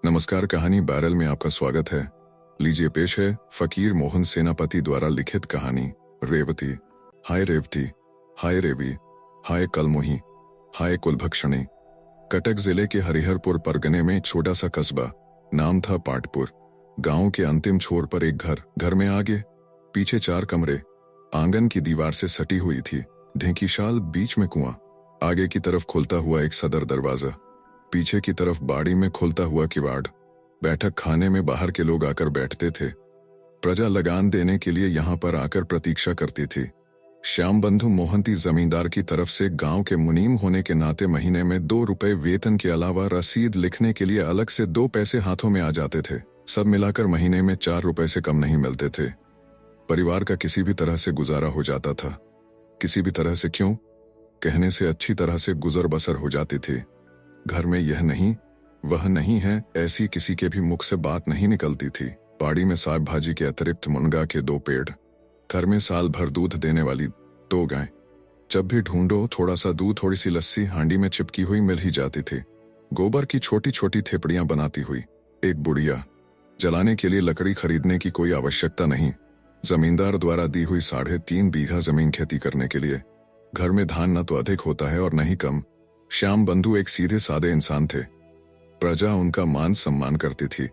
नमस्कार, कहानी बैरल में आपका स्वागत है। लीजिए पेश है फकीर मोहन सेनापति द्वारा लिखित कहानी रेवती। हाय रेवती, हाय रेवी, हाय कलमोही, हाय कुलभक्षणी। कटक जिले के हरिहरपुर परगने में एक छोटा सा कस्बा, नाम था पाटपुर। गांव के अंतिम छोर पर एक घर में आगे पीछे 4 कमरे, आंगन की दीवार से सटी हुई थी, ढेंकीशाल, बीच में कुआं, आगे की तरफ खुलता हुआ एक सदर दरवाजा, पीछे की तरफ बाड़ी में खुलता हुआ किवाड़। बैठक खाने में बाहर के लोग आकर बैठते थे। प्रजा लगान देने के लिए यहाँ पर आकर प्रतीक्षा करती थी। श्याम बंधु मोहंती जमींदार की तरफ से गांव के मुनीम होने के नाते महीने में 2 रुपए वेतन के अलावा रसीद लिखने के लिए अलग से 2 पैसे हाथों में आ जाते थे। सब मिलाकर महीने में 4 रुपए से कम नहीं मिलते थे। परिवार का किसी भी तरह से गुजारा हो जाता था। किसी भी तरह से क्यों, कहने से अच्छी तरह से गुजर बसर हो जाती थी। घर में यह नहीं वह नहीं है ऐसी किसी के भी मुख से बात नहीं निकलती थी। बाड़ी में साग भाजी के अतिरिक्त मुनगा के 2 पेड़, घर में साल भर दूध देने वाली 2 गाय। जब भी ढूंढो थोड़ा सा दूध, थोड़ी सी लस्सी हांडी में चिपकी हुई मिल ही जाती थी। गोबर की छोटी छोटी थेपड़ियां बनाती हुई एक बुढ़िया। जलाने के लिए लकड़ी खरीदने की कोई आवश्यकता नहीं। जमींदार द्वारा दी हुई 3.5 बीघा जमीन खेती करने के लिए। घर में धान न तो अधिक होता है और न ही कम। श्याम बंधु एक सीधे सादे इंसान थे। प्रजा उनका मान सम्मान करती थी।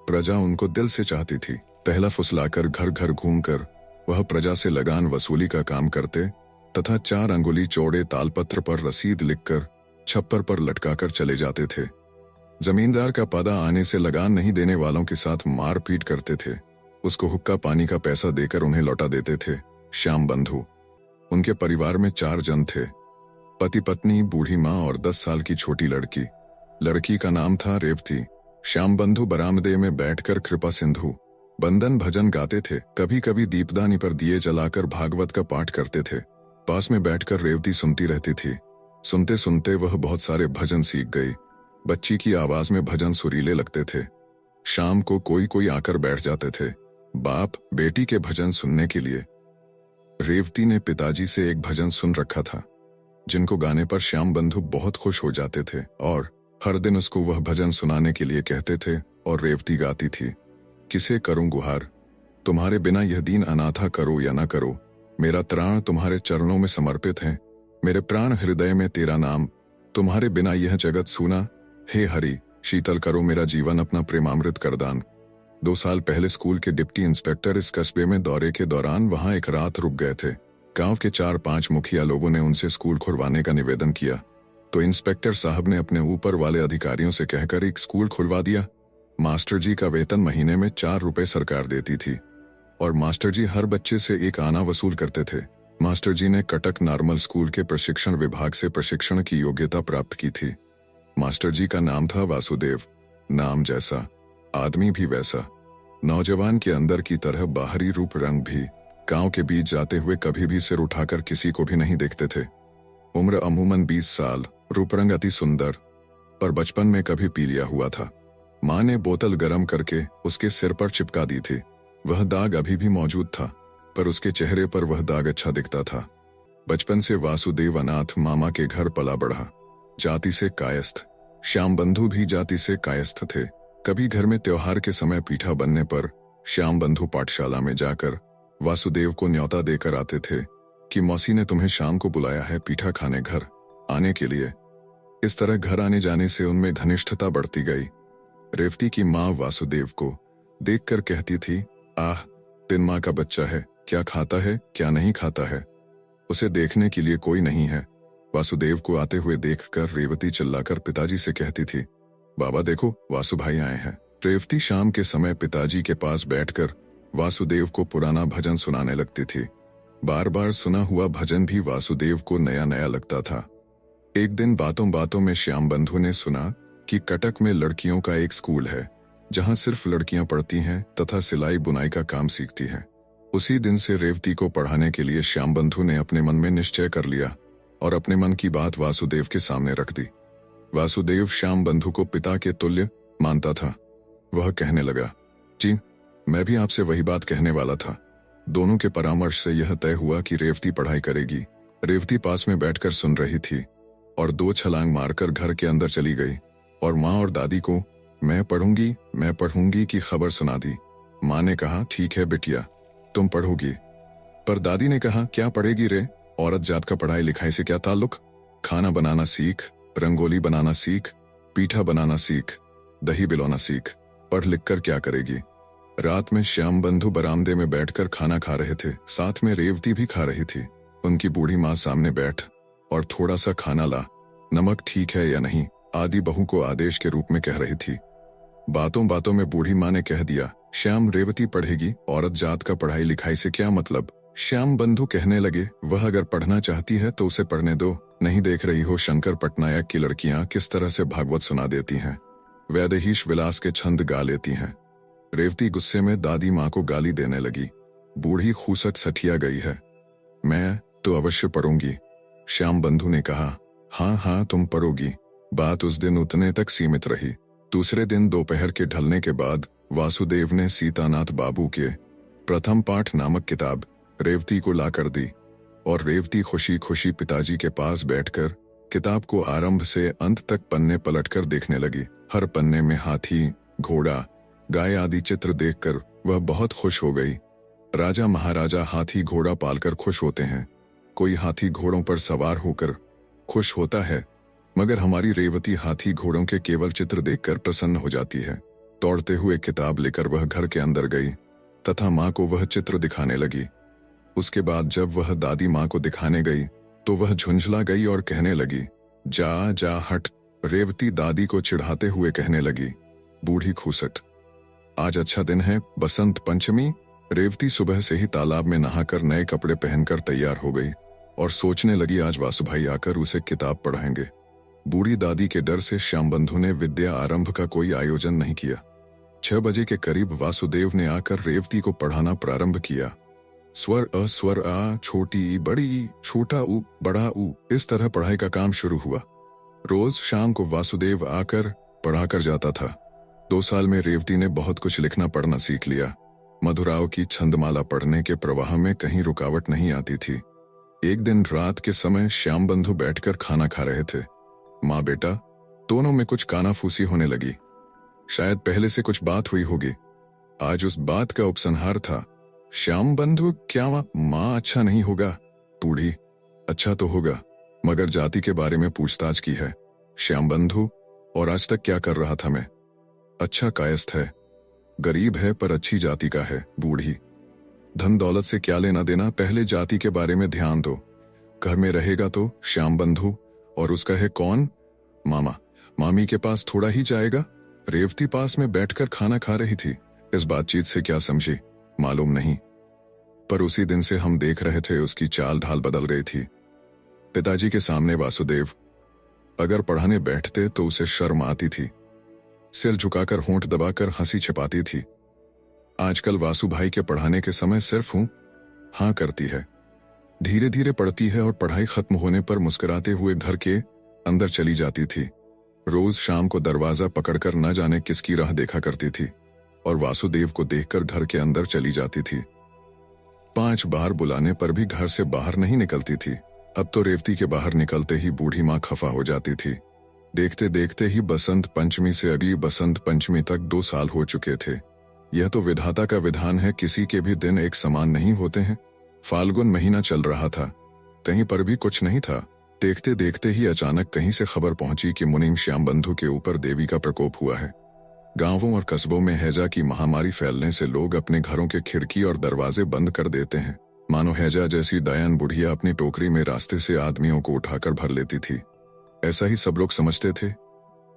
प्रजा उनको दिल से चाहती थी। पहला फुसलाकर घर घर घूमकर वह प्रजा से लगान वसूली का काम करते तथा 4 अंगुली चौड़े तालपत्र पर रसीद लिखकर छप्पर पर लटकाकर चले जाते थे। जमींदार का पदा आने से लगान नहीं देने वालों के साथ मारपीट करते थे। उसको हुक्का पानी का पैसा देकर उन्हें लौटा देते थे। श्याम बंधु, उनके परिवार में 4 जन थे, पति पत्नी, बूढ़ी माँ और 10 साल की छोटी लड़की। लड़की का नाम था रेवती। श्याम बंधु बरामदे में बैठकर कृपा सिंधु बंदन भजन गाते थे। कभी कभी दीपदानी पर दिए जलाकर भागवत का पाठ करते थे। पास में बैठकर रेवती सुनती रहती थी। सुनते सुनते वह बहुत सारे भजन सीख गई। बच्ची की आवाज में भजन सुरीले लगते थे। शाम को कोई कोई आकर बैठ जाते थे बाप बेटी के भजन सुनने के लिए। रेवती ने पिताजी से एक भजन सुन रखा था, जिनको गाने पर श्याम बंधु बहुत खुश हो जाते थे और हर दिन उसको वह भजन सुनाने के लिए कहते थे और रेवती गाती थी। किसे करूं गुहार, तुम्हारे बिना यह दीन अनाथा करो या ना करो, मेरा त्राण तुम्हारे चरणों में समर्पित है, मेरे प्राण हृदय में तेरा नाम, तुम्हारे बिना यह जगत सूना, हे हरि शीतल करो मेरा जीवन अपना प्रेमामृत कर दान। 2 साल पहले स्कूल के डिप्टी इंस्पेक्टर इस कस्बे में दौरे के दौरान वहां एक रात रुक गए थे। गांव के 4-5 मुखिया लोगों ने उनसे स्कूल खुलवाने का निवेदन किया, तो इंस्पेक्टर साहब ने अपने ऊपर वाले अधिकारियों से कहकर एक स्कूल खुलवा दिया। मास्टर जी का वेतन महीने में 4 रुपए सरकार देती थी और मास्टर जी हर बच्चे से 1 आना वसूल करते थे। मास्टर जी ने कटक नॉर्मल स्कूल के प्रशिक्षण विभाग से प्रशिक्षण की योग्यता प्राप्त की थी। मास्टर जी का नाम था वासुदेव। नाम जैसा, आदमी भी वैसा। नौजवान के अंदर की तरह बाहरी रूप रंग भी। गांव के बीच जाते हुए कभी भी सिर उठाकर किसी को भी नहीं देखते थे। उम्र अमूमन 20 साल, रूप रंग अति सुंदर, पर बचपन में कभी पी लिया हुआ था। माँ ने बोतल गर्म करके उसके सिर पर चिपका दी थी। वह दाग अभी भी मौजूद था, पर उसके चेहरे पर वह दाग अच्छा दिखता था। बचपन से वासुदेव अनाथ मामा के घर पला बढ़ा। जाति से कायस्थ। श्याम बंधु भी जाति से कायस्थ थे। कभी घर में त्योहार के समय पीठा बनने पर श्याम बंधु पाठशाला में जाकर वासुदेव को न्योता देकर आते थे कि मौसी ने तुम्हें शाम को बुलाया है पीठा खाने घर आने के लिए। इस तरह घर आने जाने से उनमें घनिष्ठता बढ़ती गई। रेवती की माँ वासुदेव को देखकर कहती थी, आह, 3 माँ का बच्चा है, क्या खाता है क्या नहीं खाता है, उसे देखने के लिए कोई नहीं है। वासुदेव को आते हुए देखकर रेवती चिल्लाकर पिताजी से कहती थी, बाबा देखो वासु भाई आए हैं। रेवती शाम के समय पिताजी के पास बैठकर वासुदेव को पुराना भजन सुनाने लगती थी। बार बार सुना हुआ भजन भी वासुदेव को नया नया लगता था। एक दिन बातों बातों में श्याम बंधु ने सुना कि कटक में लड़कियों का एक स्कूल है, जहां सिर्फ लड़कियां पढ़ती हैं तथा सिलाई बुनाई का काम सीखती हैं। उसी दिन से रेवती को पढ़ाने के लिए श्याम बंधु ने अपने मन में निश्चय कर लिया और अपने मन की बात वासुदेव के सामने रख दी। वासुदेव श्याम बंधु को पिता के तुल्य मानता था। वह कहने लगा, जी मैं भी आपसे वही बात कहने वाला था। दोनों के परामर्श से यह तय हुआ कि रेवती पढ़ाई करेगी। रेवती पास में बैठकर सुन रही थी और 2 छलांग मारकर घर के अंदर चली गई और माँ और दादी को मैं पढ़ूंगी की खबर सुना दी। माँ ने कहा, ठीक है बिटिया, तुम पढ़ोगी। पर दादी ने कहा, क्या पढ़ेगी रे, औरत जात का पढ़ाई लिखाई से क्या ताल्लुक। खाना बनाना सीख, रंगोली बनाना सीख, पीठा बनाना सीख, दही बिलौना सीख, पढ़ लिख कर क्या करेगी। रात में श्याम बंधु बरामदे में बैठकर खाना खा रहे थे, साथ में रेवती भी खा रही थी। उनकी बूढ़ी माँ सामने बैठ और थोड़ा सा खाना ला, नमक ठीक है या नहीं, आदि बहू को आदेश के रूप में कह रही थी। बातों बातों में बूढ़ी माँ ने कह दिया, श्याम रेवती पढ़ेगी, औरत जात का पढ़ाई लिखाई से क्या मतलब। श्याम बंधु कहने लगे, वह अगर पढ़ना चाहती है तो उसे पढ़ने दो, नहीं देख रही हो शंकर पटनायक की लड़कियां किस तरह से भागवत सुना देती हैं, वैदेहीश विलास के छंद गा लेती हैं। रेवती गुस्से में दादी माँ को गाली देने लगी। बूढ़ी खूसट सठिया गई है। मैं तो अवश्य पढ़ूंगी, श्याम बंधु ने कहा। हाँ हाँ तुम पढ़ोगी। बात उस दिन उतने तक सीमित रही। दूसरे दिन दोपहर के ढलने के बाद वासुदेव ने सीतानाथ बाबू के प्रथम पाठ नामक किताब रेवती को ला कर दी और रेवती खुशी खुशी पिताजी के पास बैठकर किताब को आरंभ से अंत तक पन्ने पलटकर देखने लगी। हर पन्ने में हाथी, घोड़ा, गाय आदि चित्र देखकर वह बहुत खुश हो गई। राजा महाराजा हाथी घोड़ा पालकर खुश होते हैं, कोई हाथी घोड़ों पर सवार होकर खुश होता है, मगर हमारी रेवती हाथी घोड़ों के केवल चित्र देखकर प्रसन्न हो जाती है। दौड़ते हुए किताब लेकर वह घर के अंदर गई तथा माँ को वह चित्र दिखाने लगी। उसके बाद जब वह दादी माँ को दिखाने गई तो वह झुंझला गई और कहने लगी, जा जा हट। रेवती दादी को चिढ़ाते हुए कहने लगी, बूढ़ी खूसट, आज अच्छा दिन है, बसंत पंचमी। रेवती सुबह से ही तालाब में नहाकर नए कपड़े पहनकर तैयार हो गई और सोचने लगी आज वासु भाई आकर उसे किताब पढ़ाएंगे। बूढ़ी दादी के डर से श्याम बंधु ने विद्या आरंभ का कोई आयोजन नहीं किया। 6 बजे के करीब वासुदेव ने आकर रेवती को पढ़ाना प्रारंभ किया। स्वर अ, स्वर आ, छोटी बड़ी, छोटा उ, बड़ा उ, इस तरह पढ़ाई का काम शुरू हुआ। रोज शाम को वासुदेव आकर पढ़ाकर जाता था। 2 साल में रेवती ने बहुत कुछ लिखना पढ़ना सीख लिया। मधुराव की छंदमाला पढ़ने के प्रवाह में कहीं रुकावट नहीं आती थी। एक दिन रात के समय श्याम बंधु बैठकर खाना खा रहे थे। माँ बेटा दोनों में कुछ कानाफूसी होने लगी। शायद पहले से कुछ बात हुई होगी। आज उस बात का उपसंहार था। श्याम बंधु, क्या माँ अच्छा नहीं होगा। बूढ़ी, अच्छा तो होगा, मगर जाति के बारे में पूछताछ की है। श्याम बंधु, और आज तक क्या कर रहा था मैं। अच्छा कायस्थ है, गरीब है पर अच्छी जाति का है। बूढ़ी, धन दौलत से क्या लेना देना, पहले जाति के बारे में ध्यान दो। घर में रहेगा तो श्याम बंधु, और उसका है कौन, मामा। मामी के पास थोड़ा ही जाएगा। रेवती पास में बैठकर खाना खा रही थी। इस बातचीत से क्या समझी मालूम नहीं, पर उसी दिन से हम देख रहे थे उसकी चाल ढाल बदल रही थी। पिताजी के सामने वासुदेव अगर पढ़ाने बैठते तो उसे शर्म आती थी, सिर झुकाकर होंठ दबाकर हंसी छिपाती थी। आजकल वासु भाई के पढ़ाने के समय सिर्फ हूं हां करती है। धीरे धीरे पढ़ती है और पढ़ाई खत्म होने पर मुस्कुराते हुए घर के अंदर चली जाती थी। रोज शाम को दरवाजा पकड़कर न जाने किसकी राह देखा करती थी और वासुदेव को देखकर घर के अंदर चली जाती थी। 5 बार बुलाने पर भी घर से बाहर नहीं निकलती थी। अब तो रेवती के बाहर निकलते ही बूढ़ी माँ खफा हो जाती थी। देखते देखते ही बसंत पंचमी से अगली बसंत पंचमी तक 2 साल हो चुके थे। यह तो विधाता का विधान है, किसी के भी दिन एक समान नहीं होते हैं। फाल्गुन महीना चल रहा था, कहीं पर भी कुछ नहीं था। देखते देखते ही अचानक कहीं से खबर पहुंची कि मुनीम श्याम बंधु के ऊपर देवी का प्रकोप हुआ है। गांवों और कस्बों में हैजा की महामारी फैलने से लोग अपने घरों के खिड़की और दरवाजे बंद कर देते हैं, मानो हैजा जैसी दयान बुढ़िया अपनी टोकरी में रास्ते से आदमियों को उठाकर भर लेती थी। ऐसा ही सब लोग समझते थे।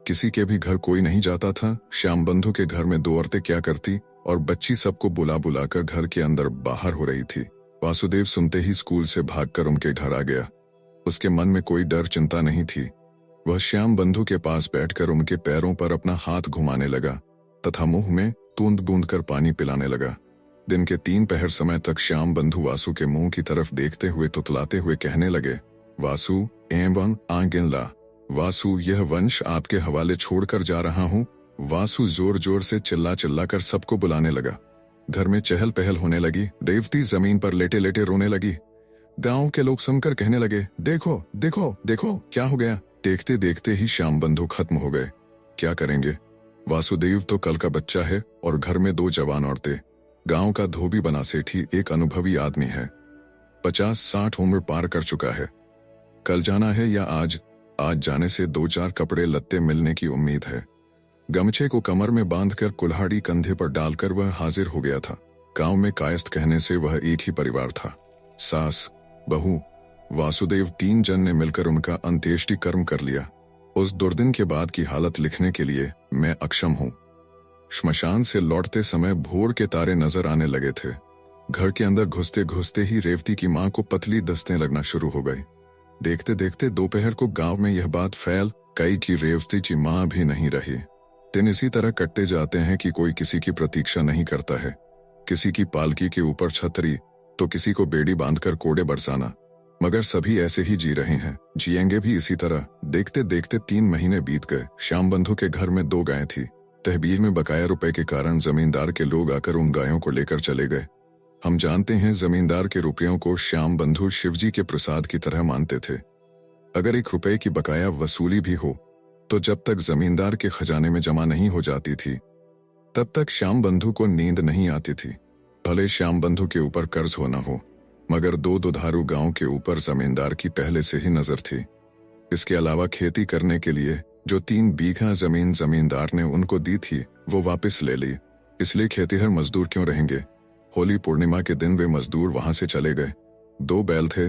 किसी के भी घर कोई नहीं जाता था। श्याम बंधु के घर में 2 औरतें क्या करती और बच्ची सबको बुला बुलाकर घर के अंदर बाहर हो रही थी। वासुदेव सुनते ही स्कूल से भागकर उनके घर आ गया। उसके मन में कोई डर चिंता नहीं थी। वह श्याम बंधु के पास बैठकर उनके पैरों पर अपना हाथ घुमाने लगा तथा मुंह में बूंद बूंद कर पानी पिलाने लगा। दिन के 3 पहर समय तक श्याम बंधु वासु के मुंह की तरफ देखते हुए तुतलाते हुए कहने लगे, वासु एवं आगिन ला। वासु, यह वंश आपके हवाले छोड़कर जा रहा हूँ। वासु जोर जोर से चिल्ला चिल्ला कर सबको बुलाने लगा। घर में चहल पहल होने लगी। रेवती जमीन पर लेटे लेटे रोने लगी। गांव के लोग सुनकर कहने लगे, देखो देखो देखो क्या हो गया। देखते देखते ही श्याम बंधु खत्म हो गए। क्या करेंगे। वासुदेव तो कल का बच्चा है और घर में 2 जवान औरतें। गांव का धोबी बना सेठी एक अनुभवी आदमी है। 50-60 उम्र पार कर चुका है। कल जाना है या आज जाने से 2-4 कपड़े लत्ते मिलने की उम्मीद है। गमछे को कमर में बांधकर कुल्हाड़ी कंधे पर डालकर वह हाजिर हो गया था। गांव में कायस्थ कहने से वह एक ही परिवार था। सास, बहू, वासुदेव 3 जन ने मिलकर उनका अंत्येष्टि कर्म कर लिया। उस दुर्दिन के बाद की हालत लिखने के लिए मैं अक्षम हूं। श्मशान से लौटते समय भोर के तारे नजर आने लगे थे। घर के अंदर घुसते घुसते ही रेवती की मां को पतली दस्तें लगना शुरू हो गई। देखते देखते दोपहर को गांव में यह बात फैल गई कि रेवती की मां भी नहीं रही। दिन इसी तरह कटते जाते हैं कि कोई किसी की प्रतीक्षा नहीं करता है। किसी की पालकी के ऊपर छतरी तो किसी को बेड़ी बांधकर कोड़े बरसाना, मगर सभी ऐसे ही जी रहे हैं, जिएंगे भी इसी तरह। देखते देखते 3 महीने बीत गए। श्याम बंधु के घर में 2 गायें थी। तहबीर में बकाया रुपए के कारण जमींदार के लोग आकर उन गायों को लेकर चले गए। हम जानते हैं जमींदार के रुपयों को श्याम बंधु शिवजी के प्रसाद की तरह मानते थे। अगर 1 रुपए की बकाया वसूली भी हो तो जब तक जमींदार के खजाने में जमा नहीं हो जाती थी तब तक श्याम बंधु को नींद नहीं आती थी। भले श्याम बंधु के ऊपर कर्ज होना हो, मगर 2 दुधारू गांव के ऊपर जमींदार की पहले से ही नजर थी। इसके अलावा खेती करने के लिए जो 3 बीघा जमीन जमींदार ने उनको दी थी वो वापस ले ली। इसलिए खेतीहर मजदूर क्यों रहेंगे। होली पूर्णिमा के दिन वे मजदूर वहां से चले गए। 2 बैल थे,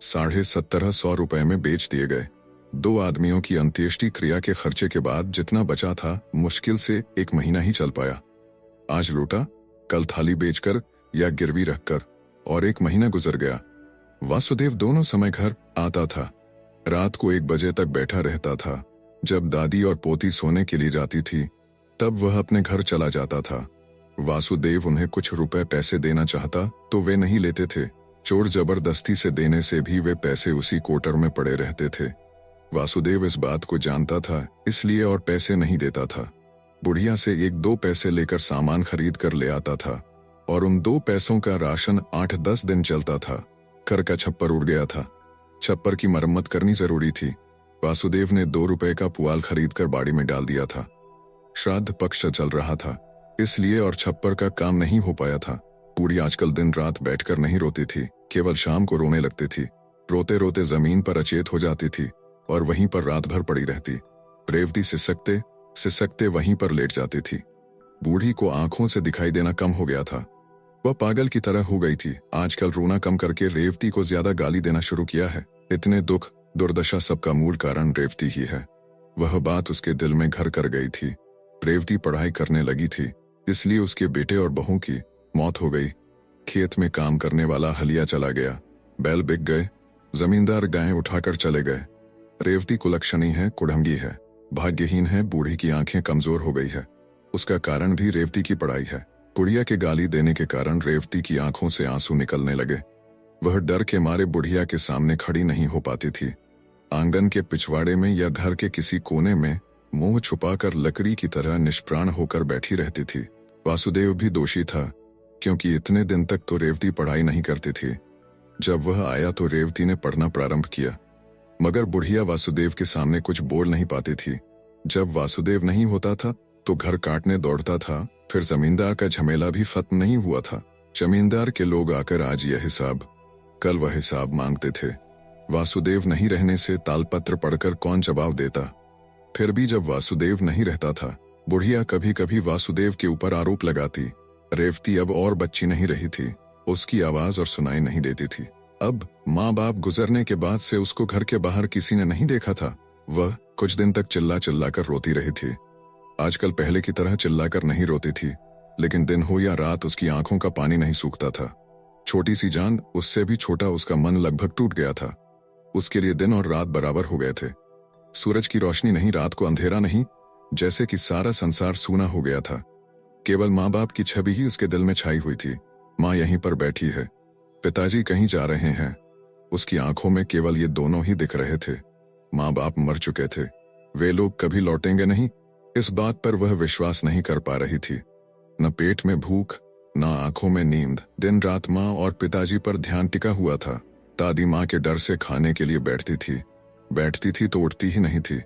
1750 रुपए में बेच दिए गए। 2 आदमियों की अंत्येष्टि क्रिया के खर्चे के बाद जितना बचा था मुश्किल से 1 महीना ही चल पाया। आज लूटा, कल थाली बेचकर या गिरवी रखकर, और 1 महीना गुजर गया। वासुदेव दोनों समय घर आता था। रात को 1 बजे तक बैठा रहता था। जब दादी और पोती सोने के लिए जाती थी तब वह अपने घर चला जाता था। वासुदेव उन्हें कुछ रुपए पैसे देना चाहता तो वे नहीं लेते थे। चोर जबरदस्ती से देने से भी वे पैसे उसी कोटर में पड़े रहते थे। वासुदेव इस बात को जानता था, इसलिए और पैसे नहीं देता था। बुढ़िया से 1-2 पैसे लेकर सामान खरीद कर ले आता था और उन 2 पैसों का राशन 8-10 दिन चलता था। घर का छप्पर उड़ गया था। छप्पर की मरम्मत करनी जरूरी थी। वासुदेव ने 2 रुपए का पुआल खरीदकर बाड़ी में डाल दिया था। श्राद्ध पक्ष चल रहा था, इसलिए और छप्पर का काम नहीं हो पाया था। बूढ़ी आजकल दिन रात बैठकर नहीं रोती थी, केवल शाम को रोने लगती थी। रोते रोते जमीन पर अचेत हो जाती थी और वहीं पर रात भर पड़ी रहती। रेवती सिसकते सिसकते वहीं पर लेट जाती थी। बूढ़ी को आंखों से दिखाई देना कम हो गया था। वह पागल की तरह हो गई थी। आजकल रोना कम करके रेवती को ज्यादा गाली देना शुरू किया है। इतने दुख दुर्दशा सबका मूल कारण रेवती ही है। वह बात उसके दिल में घर कर गई थी। रेवती पढ़ाई करने लगी थी, इसलिए उसके बेटे और बहू की मौत हो गई। खेत में काम करने वाला हलिया चला गया। बैल बिक गए। जमींदार गायें उठाकर चले गए। रेवती कुलक्षणी है, कुढ़ंगी है, भाग्यहीन है। बूढ़ी की आंखें कमजोर हो गई है। उसका कारण भी रेवती की पढ़ाई है। बुढ़िया के गाली देने के कारण रेवती की आंखों से आंसू निकलने लगे। वह डर के मारे बुढ़िया के सामने खड़ी नहीं हो पाती थी। आंगन के पिछवाड़े में या घर के किसी कोने में मुंह छुपाकर लकड़ी की तरह निष्प्राण होकर बैठी रहती थी। वासुदेव भी दोषी था, क्योंकि इतने दिन तक तो रेवती पढ़ाई नहीं करती थी। जब वह आया तो रेवती ने पढ़ना प्रारंभ किया, मगर बुढ़िया वासुदेव के सामने कुछ बोल नहीं पाती थी। जब वासुदेव नहीं होता था तो घर काटने दौड़ता था। फिर जमींदार का झमेला भी खत्म नहीं हुआ था। जमींदार के लोग आकर आज यह हिसाब, कल वह हिसाब मांगते थे। वासुदेव नहीं रहने से तालपत्र पढ़कर कौन जवाब देता। फिर भी जब वासुदेव नहीं रहता था, बुढ़िया कभी कभी वासुदेव के ऊपर आरोप लगाती। रेवती अब और बच्ची नहीं रही थी। उसकी आवाज और सुनाई नहीं देती थी। अब माँ बाप गुजरने के बाद से उसको घर के बाहर किसी ने नहीं देखा था। वह कुछ दिन तक चिल्ला चिल्ला कर रोती रही थी। आजकल पहले की तरह चिल्लाकर नहीं रोती थी, लेकिन दिन हो या रात उसकी आंखों का पानी नहीं सूखता था। छोटी सी जान, उससे भी छोटा उसका मन लगभग टूट गया था। उसके लिए दिन और रात बराबर हो गए थे। सूरज की रोशनी नहीं, रात को अंधेरा नहीं, जैसे कि सारा संसार सूना हो गया था। केवल माँ बाप की छवि ही उसके दिल में छाई हुई थी। माँ यहीं पर बैठी है, पिताजी कहीं जा रहे हैं। उसकी आंखों में केवल ये दोनों ही दिख रहे थे। माँ बाप मर चुके थे, वे लोग कभी लौटेंगे नहीं, इस बात पर वह विश्वास नहीं कर पा रही थी। न पेट में भूख, न आंखों में नींद। दिन रात माँ और पिताजी पर ध्यान टिका हुआ था। दादी माँ के डर से खाने के लिए बैठती थी तो उठती ही नहीं थी।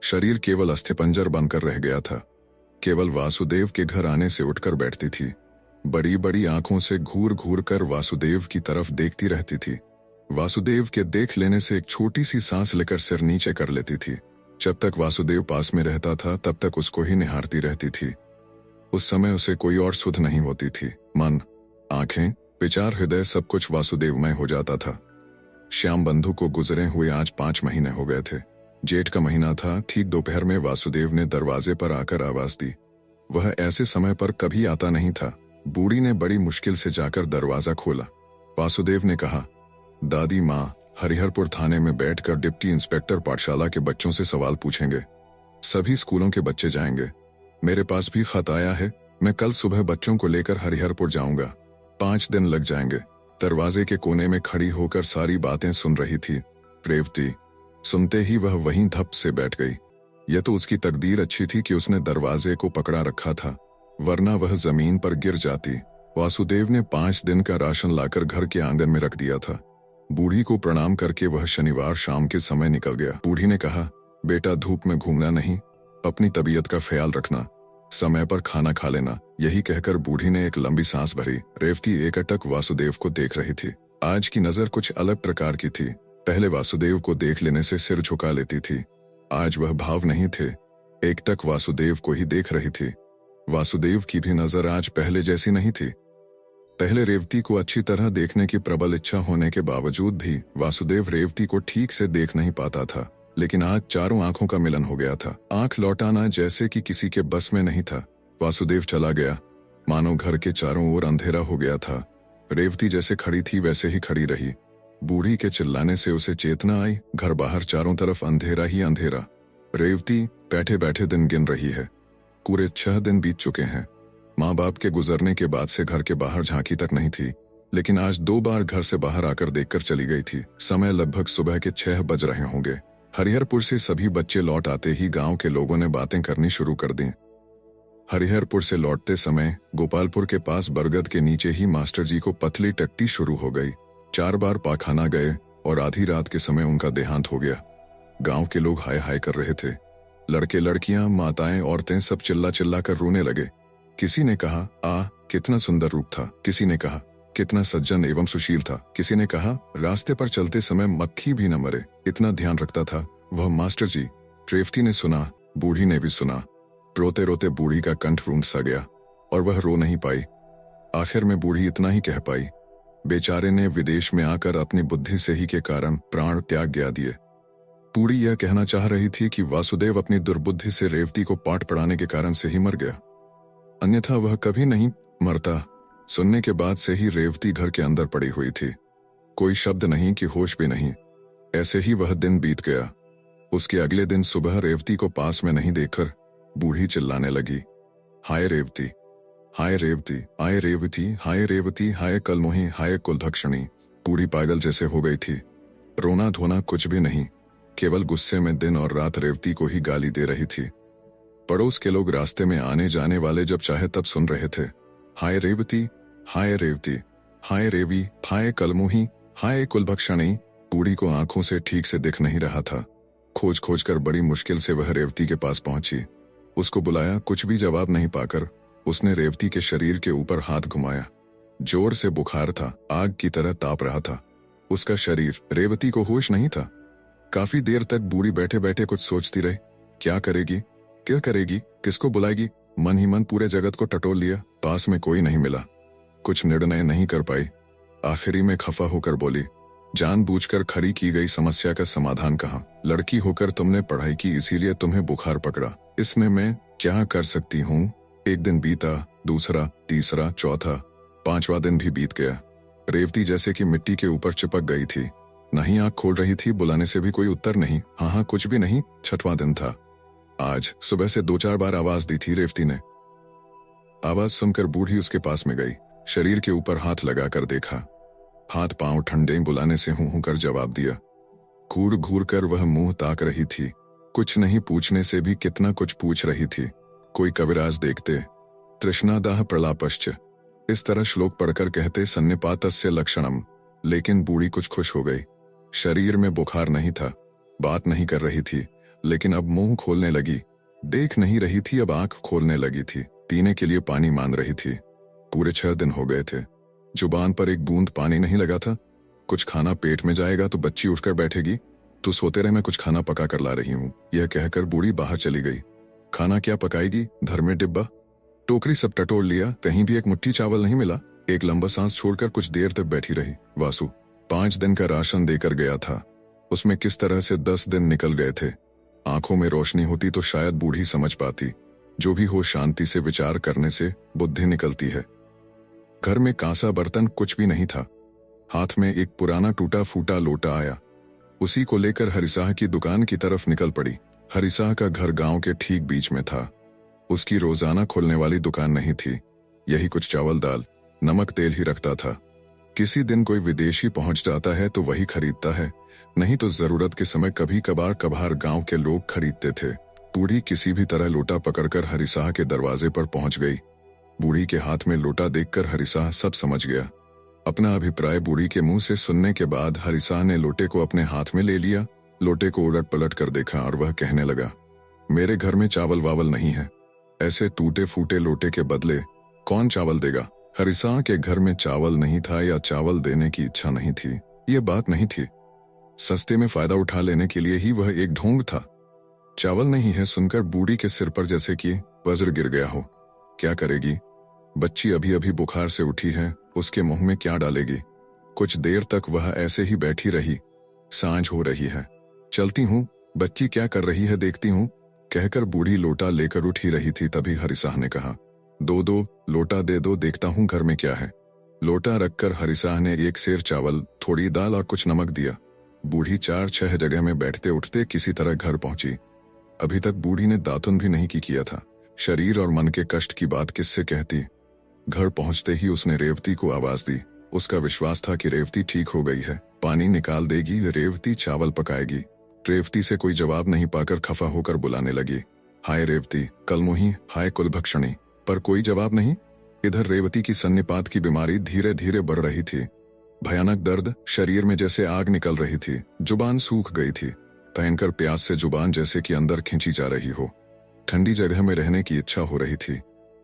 शरीर केवल अस्थिपंजर बनकर रह गया था। केवल वासुदेव के घर आने से उठकर बैठती थी। बड़ी बड़ी आंखों से घूर घूर कर वासुदेव की तरफ देखती रहती थी। वासुदेव के देख लेने से एक छोटी सी सांस लेकर सिर नीचे कर लेती थी। जब तक वासुदेव पास में रहता था तब तक उसको ही निहारती रहती थी। उस समय उसे कोई और सुध नहीं होती थी। मन, आंखें, विचार, हृदय सब कुछ वासुदेवमय हो जाता था। श्याम बंधु को गुजरे हुए आज 5 महीने हो गए थे। जेठ का महीना था। ठीक दोपहर में वासुदेव ने दरवाजे पर आकर आवाज दी। वह ऐसे समय पर कभी आता नहीं था। बूढ़ी ने बड़ी मुश्किल से जाकर दरवाजा खोला। वासुदेव ने कहा, दादी माँ, हरिहरपुर थाने में बैठकर डिप्टी इंस्पेक्टर पाठशाला के बच्चों से सवाल पूछेंगे। सभी स्कूलों के बच्चे जाएंगे। मेरे पास भी खत आया है। मैं कल सुबह बच्चों को लेकर हरिहरपुर जाऊंगा। 5 दिन लग जाएंगे। दरवाजे के कोने में खड़ी होकर सारी बातें सुन रही थी रेवती। सुनते ही वह वहीं धप से बैठ गई। यह तो उसकी तकदीर अच्छी थी कि उसने दरवाजे को पकड़ा रखा था, वरना वह जमीन पर गिर जाती। वासुदेव ने 5 दिन का राशन लाकर घर के आंगन में रख दिया था। बूढ़ी को प्रणाम करके वह शनिवार शाम के समय निकल गया। बूढ़ी ने कहा, बेटा धूप में घूमना नहीं, अपनी तबीयत का ख्याल रखना, समय पर खाना खा लेना। यही कहकर बूढ़ी ने एक लंबी सांस भरी। रेवती एकटक वासुदेव को देख रही थी। आज की नजर कुछ अलग प्रकार की थी। पहले वासुदेव को देख लेने से सिर झुका लेती थी। आज वह भाव नहीं थे, एकटक वासुदेव को ही देख रही थी। वासुदेव की भी नजर आज पहले जैसी नहीं थी। पहले रेवती को अच्छी तरह देखने की प्रबल इच्छा होने के बावजूद भी वासुदेव रेवती को ठीक से देख नहीं पाता था। लेकिन आज चारों आंखों का मिलन हो गया था। आंख लौटाना जैसे कि किसी के बस में नहीं था। वासुदेव चला गया, मानो घर के चारों ओर अंधेरा हो गया था। रेवती जैसे खड़ी थी वैसे ही खड़ी रही। बूढ़ी के चिल्लाने से उसे चेतना आई। घर बाहर चारों तरफ अंधेरा ही अंधेरा। रेवती बैठे बैठे दिन गिन रही है। पूरे 6 दिन बीत चुके हैं। माँ बाप के गुजरने के बाद से घर के बाहर झांकी तक नहीं थी, लेकिन आज 2 बार घर से बाहर आकर देखकर चली गई थी। समय लगभग सुबह के 6 बज रहे होंगे। हरिहरपुर से सभी बच्चे लौट आते ही गांव के लोगों ने बातें करनी शुरू कर दी। हरिहरपुर से लौटते समय गोपालपुर के पास बरगद के नीचे ही मास्टर जी को पतली टट्टी शुरू हो गई। 4 बार पाखाना गए और आधी रात के समय उनका देहांत हो गया। गांव के लोग हाय हाय कर रहे थे। लड़के लड़कियां, माताएं, औरतें सब चिल्ला चिल्ला कर रोने लगे। किसी ने कहा, कितना सुंदर रूप था। किसी ने कहा, कितना सज्जन एवं सुशील था। किसी ने कहा, रास्ते पर चलते समय मक्खी भी न मरे, इतना ध्यान रखता था वह मास्टर जी। रेवती ने सुना, बूढ़ी ने भी सुना। रोते रोते बूढ़ी का कंठ रूंध सा गया और वह रो नहीं पाई। आखिर में बूढ़ी इतना ही कह पाई, बेचारे ने विदेश में आकर अपनी बुद्धि से ही के कारण प्राण त्याग गया दिए। बूढ़ी यह कहना चाह रही थी कि वासुदेव अपनी दुर्बुद्धि से रेवती को पाठ पढ़ाने के कारण से ही मर गया, अन्यथा वह कभी नहीं मरता। सुनने के बाद से ही रेवती घर के अंदर पड़ी हुई थी। कोई शब्द नहीं कि होश भी नहीं। ऐसे ही वह दिन बीत गया। उसके अगले दिन सुबह रेवती को पास में नहीं देखकर बूढ़ी चिल्लाने लगी, हाय रेवती, हाय रेवती, हाय रेवती, हाय रेवती, हाय कलमोही, हाय कुलभक्षणी। बूढ़ी पागल जैसे हो गई थी। रोना धोना कुछ भी नहीं, केवल गुस्से में दिन और रात रेवती को ही गाली दे रही थी। पड़ोस के लोग रास्ते में आने जाने वाले जब चाहे तब सुन रहे थे, हाय रेवती, हाय रेवती, हाय रेवी, हाय कलमोही, हाय कुलभक्षणी। बूढ़ी को आंखों से ठीक से दिख नहीं रहा था। खोज खोज कर बड़ी मुश्किल से वह रेवती के पास पहुंची। उसको बुलाया, कुछ भी जवाब नहीं पाकर उसने रेवती के शरीर के ऊपर हाथ घुमाया। जोर से बुखार था, आग की तरह ताप रहा था उसका शरीर। रेवती को होश नहीं था। काफी देर तक बूढ़ी बैठे बैठे कुछ सोचती रही। क्या करेगी, क्या करेगी, किसको बुलाएगी। मन ही मन पूरे जगत को टटोल लिया। पास में कोई नहीं मिला। कुछ निर्णय नहीं कर पाई। आखिरी में खफा होकर बोली, जानबूझकर खड़ी की गई समस्या का समाधान कहाँ। लड़की होकर तुमने पढ़ाई की, इसीलिए तुम्हें बुखार पकड़ा। इसमें मैं क्या कर सकती हूँ। एक दिन बीता, दूसरा, तीसरा, चौथा, 5वां दिन भी बीत गया। रेवती जैसे कि मिट्टी के ऊपर चिपक गई थी। नहीं आंख खोल रही थी, बुलाने से भी कोई उत्तर नहीं। हाँ कुछ भी नहीं। 6वां दिन था। आज सुबह से 2-4 बार आवाज दी थी रेवती ने। आवाज सुनकर बूढ़ी उसके पास में गई। शरीर के ऊपर हाथ लगाकर देखा। हाथ पांव ठंडे। बुलाने से हूं कर जवाब दिया। घूर घूर कर वह मुंह ताक रही थी। कुछ नहीं पूछने से भी कितना कुछ पूछ रही थी। कोई कविराज देखते, तृष्णादाह प्रलापश्च, इस तरह श्लोक पढ़कर कहते सन्निपातस्य लक्षणम। लेकिन बूढ़ी कुछ खुश हो गई। शरीर में बुखार नहीं था, बात नहीं कर रही थी, लेकिन अब मुंह खोलने लगी। देख नहीं रही थी, अब आंख खोलने लगी थी। पीने के लिए पानी मांग रही थी। पूरे 6 दिन हो गए थे, जुबान पर एक बूंद पानी नहीं लगा था। कुछ खाना पेट में जाएगा तो बच्ची उठकर बैठेगी। तू सोते रहे, मैं कुछ खाना पका कर ला रही हूँ, यह कहकर बूढ़ी बाहर चली गई। खाना क्या पकाएगी? धर में डिब्बा, टोकरी सब टटोल लिया, कहीं भी एक मुट्ठी चावल नहीं मिला। एक लंबा सांस छोड़कर कुछ देर तक बैठी रही। वासु 5 दिन का राशन देकर गया था। उसमें किस तरह से 10 दिन निकल गए थे। आंखों में रोशनी होती तो शायद बूढ़ी समझ पाती। जो भी हो, शांति से विचार करने से बुद्धि निकलती है। घर में कांसा बर्तन कुछ भी नहीं था। हाथ में एक पुराना टूटा फूटा लोटा आया। उसी को लेकर हरिसाह की दुकान की तरफ निकल पड़ी। हरिसाह का घर गांव के ठीक बीच में था। उसकी रोजाना खुलने वाली दुकान नहीं थी। यही कुछ चावल दाल नमक तेल ही रखता था। किसी दिन कोई विदेशी पहुंच जाता है तो वही खरीदता है, नहीं तो जरूरत के समय कभी कभार गांव के लोग खरीदते थे। बूढ़ी किसी भी तरह लोटा पकड़कर हरिसाह के दरवाजे पर पहुंच गई। बूढ़ी के हाथ में लोटा देखकर हरिसाह सब समझ गया। अपना अभिप्राय बूढ़ी के मुंह से सुनने के बाद हरिसाह ने लोटे को अपने हाथ में ले लिया। लोटे को उलट पलट कर देखा और वह कहने लगा, मेरे घर में चावल वावल नहीं है। ऐसे टूटे फूटे लोटे के बदले कौन चावल देगा? हरिसाह के घर में चावल नहीं था या चावल देने की इच्छा नहीं थी, यह बात नहीं थी। सस्ते में फायदा उठा लेने के लिए ही वह एक ढोंग था। चावल नहीं है सुनकर बूढ़ी के सिर पर जैसे कि वज्र गिर गया हो। क्या करेगी? बच्ची अभी अभी बुखार से उठी है, उसके मुंह में क्या डालेगी? कुछ देर तक वह ऐसे ही बैठी रही। सांझ हो रही है, चलती हूँ, बच्ची क्या कर रही है देखती हूँ, कहकर बूढ़ी लोटा लेकर उठ ही रही थी। तभी हरिसाह ने कहा, दो लोटा दे दो, देखता हूँ घर में क्या है। लोटा रखकर हरिसाह ने एक सेर चावल, थोड़ी दाल और कुछ नमक दिया। बूढ़ी 4-6 जगह में बैठते उठते किसी तरह घर पहुंची। अभी तक बूढ़ी ने दातुन भी नहीं किया था। शरीर और मन के कष्ट की बात किससे कहती। घर पहुंचते ही उसने रेवती को आवाज दी। उसका विश्वास था कि रेवती ठीक हो गई है, पानी निकाल देगी, रेवती चावल पकाएगी। रेवती से कोई जवाब नहीं पाकर खफा होकर बुलाने लगी, हाय रेवती, कलमोही, हाय कुलभक्षणी। पर कोई जवाब नहीं। इधर रेवती की सन्निपात की बीमारी धीरे धीरे बढ़ रही थी। भयानक दर्द, शरीर में जैसे आग निकल रही थी। जुबान सूख गई थी। भयंकर प्यास से जुबान जैसे कि अंदर खींची जा रही हो। ठंडी जगह में रहने की इच्छा हो रही थी।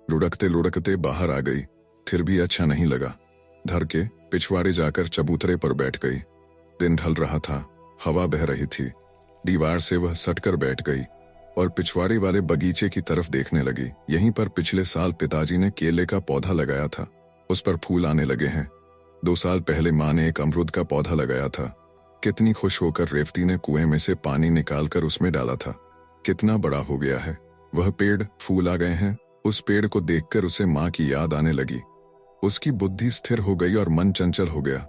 लुढ़कते लुढ़कते बाहर आ गई, फिर भी अच्छा नहीं लगा। धर के पिछवाड़े जाकर चबूतरे पर बैठ गई। दिन ढल रहा था, हवा बह रही थी। दीवार से वह सटकर बैठ गई और पिछवाड़े वाले बगीचे की तरफ देखने लगी। यहीं पर पिछले साल पिताजी ने केले का पौधा लगाया था, उस पर फूल आने लगे हैं। 2 साल पहले माँ ने एक अमरूद का पौधा लगाया था। कितनी खुश होकर रेवती ने कुएं में से पानी निकालकर उसमें डाला था। कितना बड़ा हो गया है वह पेड़, फूल आ गए हैं। उस पेड़ को देखकर उसे माँ की याद आने लगी। उसकी बुद्धि स्थिर हो गई और मन चंचल हो गया।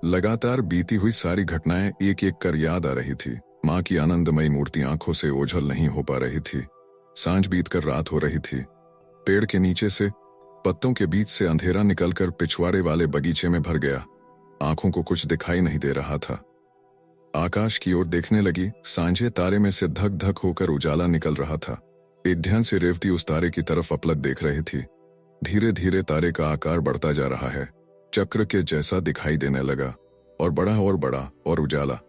लगातार बीती हुई सारी घटनाएं एक एक कर याद आ रही थी। माँ की आनंदमयी मूर्ति आंखों से ओझल नहीं हो पा रही थी। सांझ बीतकर रात हो रही थी। पेड़ के नीचे से, पत्तों के बीच से अंधेरा निकलकर पिछवाड़े वाले बगीचे में भर गया। आंखों को कुछ दिखाई नहीं दे रहा था। आकाश की ओर देखने लगी। सांझे तारे में से धक धक होकर उजाला निकल रहा था। एक ध्यान से रेवती उस तारे की तरफ अपलक देख रही थी। धीरे धीरे तारे का आकार बढ़ता जा रहा है, चक्र के जैसा दिखाई देने लगा, और बड़ा और उजाला।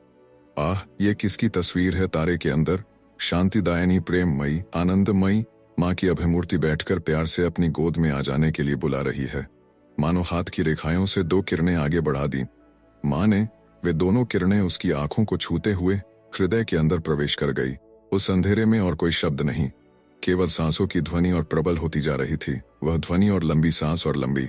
आह, ये किसकी तस्वीर है? तारे के अंदर शांतिदायनी, प्रेममयी, आनंदमयी माँ की अभिमूर्ति बैठकर प्यार से अपनी गोद में आ जाने के लिए बुला रही है। मानो हाथ की रेखाओं से 2 किरणें आगे बढ़ा दी माँ ने। वे दोनों किरणें उसकी आंखों को छूते हुए हृदय के अंदर प्रवेश कर गई। उस अंधेरे में और कोई शब्द नहीं, केवल सांसों की ध्वनि और प्रबल होती जा रही थी। वह ध्वनि और लंबी सांस और लंबी।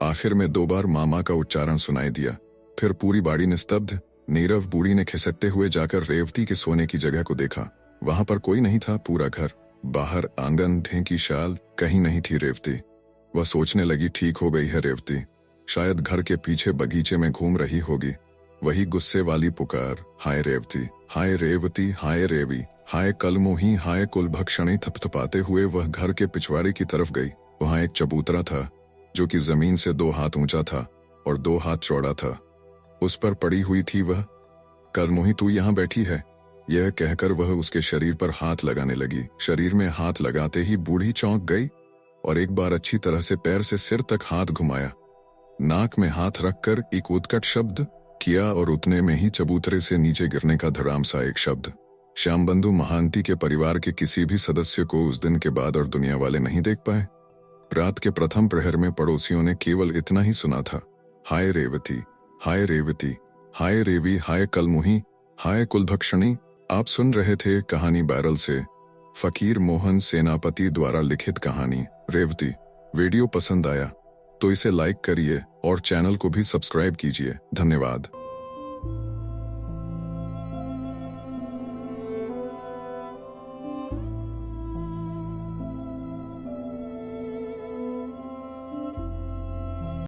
आखिर में 2 बार मामा का उच्चारण सुनाई दिया। फिर पूरी बाड़ी निस्तब्ध। नीरव बूढ़ी ने खिसकते हुए जाकर रेवती के सोने की जगह को देखा। वहां पर कोई नहीं था। पूरा घर, बाहर आंगन, ढेंकी शाल, कहीं नहीं थी रेवती। वह सोचने लगी, ठीक हो गई है रेवती। शायद घर के पीछे बगीचे में घूम रही होगी। वही गुस्से वाली पुकार, हाय रेवती, हाय रेवती, हाय रेवी, हाय कलमोही, हाय कुलभक्षणी। थपथपाते हुए वह घर के पिछवाड़े की तरफ गई। वहां एक चबूतरा था जो कि जमीन से 2 हाथ ऊंचा था और 2 हाथ चौड़ा था। उस पर पड़ी हुई थी वह। कलमोही, तू यहाँ बैठी है, यह कहकर वह उसके शरीर पर हाथ लगाने लगी। शरीर में हाथ लगाते ही बूढ़ी चौंक गई और एक बार अच्छी तरह से पैर से सिर तक हाथ घुमाया। नाक में हाथ रखकर एक उत्कट शब्द किया और उतने में ही चबूतरे से नीचे गिरने का धड़ाम सा एक शब्द। श्यामबंधु महांती के परिवार के किसी भी सदस्य को उस दिन के बाद और दुनिया वाले नहीं देख पाए। रात के प्रथम प्रहर में पड़ोसियों ने केवल इतना ही सुना था, हाय रेवती, हाय रेवती, हाय रेवी, हाय कलमुही, हाय कुलभक्षणी। आप सुन रहे थे कहानी बैरल से फकीर मोहन सेनापति द्वारा लिखित कहानी रेवती। वीडियो पसंद आया तो इसे लाइक करिए और चैनल को भी सब्सक्राइब कीजिए। धन्यवाद।